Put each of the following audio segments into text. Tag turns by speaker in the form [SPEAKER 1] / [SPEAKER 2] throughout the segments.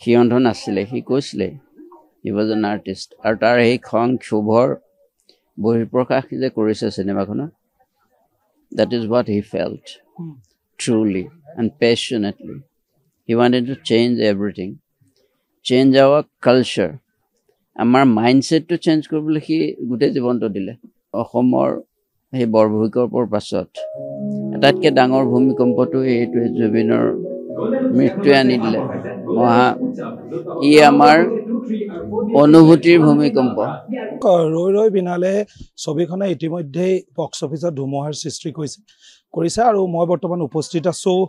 [SPEAKER 1] সি অন্ধ নাছিলে, সি কৈছিলে হি ৱাজ এন আৰ্টিষ্ট। আৰু তাৰ সেই খং ক্ষোভৰ বহিঃপ্ৰকাশ যে কৰিছে চিনেমাখনত, that is what he felt truly and passionately. He wanted to change everything, change our culture. আমাৰ মাইণ্ডছেটটো চেঞ্জ কৰিবলৈ সি গোটেই জীৱনটো দিলে। অসমৰ সেই বৰভূমিকম্পৰ পাছত আটাইতকৈ ডাঙৰ ভূমিকম্পটো এইটোৱে, জুবিনৰ মৃত্যুৱে আনি দিলে। ই আমাৰ অনুভূতিৰ ভূমিকম্প।
[SPEAKER 2] ৰৈ ৰৈ বিনালে ছবিখনে ইতিমধ্যেই বক্স অফিচত ধুমুহাৰ সৃষ্টি কৰিছে আৰু মই বৰ্তমান উপস্থিত আছোঁ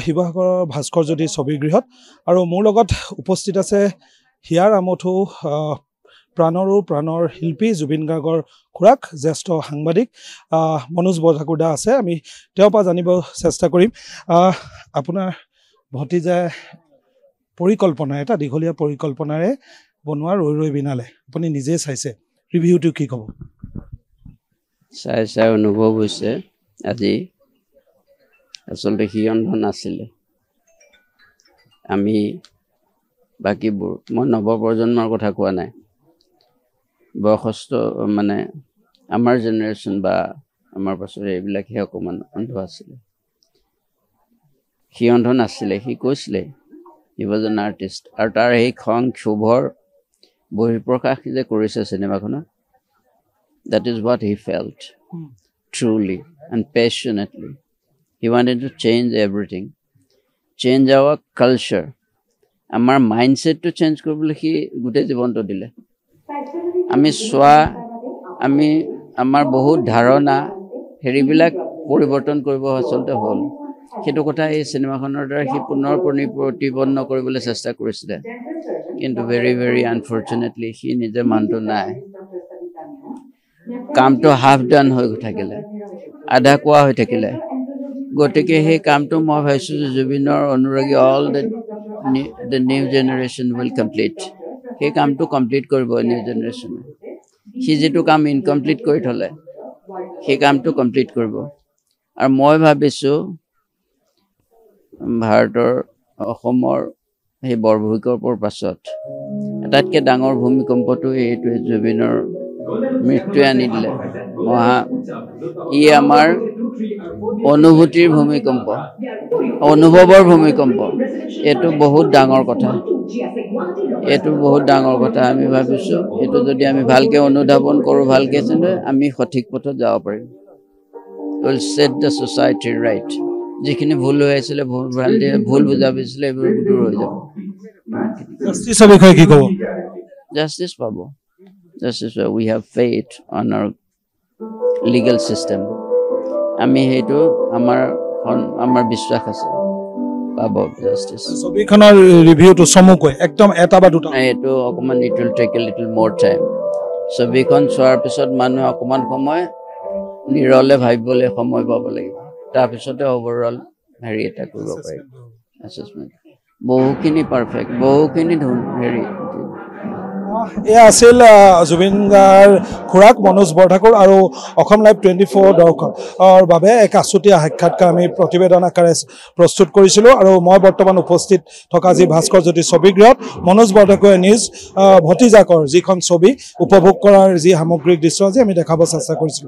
[SPEAKER 2] শিৱসাগৰৰ ভাস্কৰজ্যোতি ছবিগৃহত। আৰু মোৰ লগত উপস্থিত আছে হিয়াৰ আমঠু, প্ৰাণৰ শিল্পী, জুবিন গাৰ্গৰ খুৰাক, জ্যেষ্ঠ সাংবাদিক মনোজ বৰঠাকুৰ দা আছে। আমি তেওঁৰ পৰা জানিব চেষ্টা কৰিম আপোনাৰ ভতিজা পৰিকল্পনা, এটা দীঘলীয়া পৰিকল্পনাৰে বনোৱা ৰৈ ৰৈ বিনালে, আপুনি নিজে চাইছে, ৰিভিউটো কি ক'ব?
[SPEAKER 1] চাই অনুভৱ হৈছে আজি আচলতে সি অন্ধ নাছিলে। আমি বাকীবোৰ, মই নৱপ্ৰজন্মৰ কথা কোৱা নাই, বয়সস্থ মানে আমাৰ জেনেৰেশ্যন বা আমাৰ পাছৰে এইবিলাকহে অকণমান অন্ধ আছিলে। সি অন্ধ নাছিলে, সি কৈছিলে হি ৱাজ এন আৰ্টিষ্ট। আৰু তাৰ সেই খং ক্ষোভৰ বহিঃপ্ৰকাশ যে কৰিছে চিনেমাখনত, that is what he felt truly and passionately. He wanted to change everything, change our culture. আমাৰ মাইণ্ডছেটটো চেঞ্জ কৰিবলৈ সি গোটেই জীৱনটো দিলে। আমাৰ বহুত ধাৰণা হেৰিবিলাক পৰিৱৰ্তন কৰিব আচলতে হ'ল। সেইটো কথা এই চিনেমাখনৰ দ্বাৰা সি পুনৰ প্ৰতিপন্ন কৰিবলৈ চেষ্টা কৰিছিলে, কিন্তু ভেৰি ভেৰি আনফৰ্চুনেটলি সি নিজে মানুহটো নাই। কামটো হাফ ডান হৈ থাকিলে, আধা কোৱা হৈ থাকিলে। গতিকে সেই কামটো মই ভাবিছোঁ যে জুবিনৰ অনুৰাগী all the new generation will complete. সেই কামটো কমপ্লিট কৰিব নিউ জেনেৰেশ্যনে। সি যিটো কাম ইনকমপ্লিট কৰি থ'লে সেই কামটো কমপ্লিট কৰিব। আৰু মই ভাবিছোঁ ভাৰতৰ, অসমৰ সেই বৰভূমিকম্পৰ পাছত আটাইতকৈ ডাঙৰ ভূমিকম্পটো এইটোৱে, জুবিনৰ মৃত্যুৱে আনি দিলে। ই আমাৰ অনুভূতিৰ ভূমিকম্প, অনুভৱৰ ভূমিকম্প। এইটো বহুত ডাঙৰ কথা, আমি ভাবিছোঁ এইটো যদি আমি ভালকৈ অনুধাৱন কৰোঁ, ভালকৈ আমি সঠিক পথত যাব পাৰিম। Will set the society right. যিখিনি ভুল হৈ আছিলে, ভুল বুজা বুজিছিলে, এইবোৰ দূৰ হৈ যাব।
[SPEAKER 2] জাষ্টিছৰ বিষয়ে কি ক'ব?
[SPEAKER 1] জাষ্টিছ পাব, জাষ্টিছ পাব। We have faith on our legal system. আমি সেইটো আমাৰ বিশ্বাস আছে, পাব জাষ্টিছ।
[SPEAKER 2] ছবিখনৰ ৰিভিউটো চমুকৈ একদম এটা বা দুটা?
[SPEAKER 1] এইটো অকণমান it will take a little মোৰ টাইম। ছবিখন চোৱাৰ পিছত মানুহে অকণমান সময় নিৰলে ভাবিবলৈ সময় পাব লাগিব, তাৰপিছতে অভাৰঅল হেৰি এটা কৰিব পাৰিব, এছেছমেণ্ট। বহুখিনি পাৰফেক্ট, বহুখিনি হেৰি।
[SPEAKER 2] এয়া আছিল জুবিন গাৰ্গৰ খুৰাক মনোজ বৰঠাকুৰ আৰু অসম লাইভ 24 দৰ্শকৰ বাবে এক আছুতীয়া সাক্ষাৎকাৰ আমি প্ৰতিবেদন আকাৰে প্ৰস্তুত কৰিছিলোঁ। আৰু মই বৰ্তমান উপস্থিত থকা যি ভাস্কৰজ্যোতি ছবিগৃহত মনোজ বৰঠাকুৰে নিজ ভতিজাকৰ যিখন ছবি উপভোগ কৰাৰ যি সামগ্ৰিক দৃশ্য আজি আমি দেখাব চেষ্টা কৰিছিলোঁ।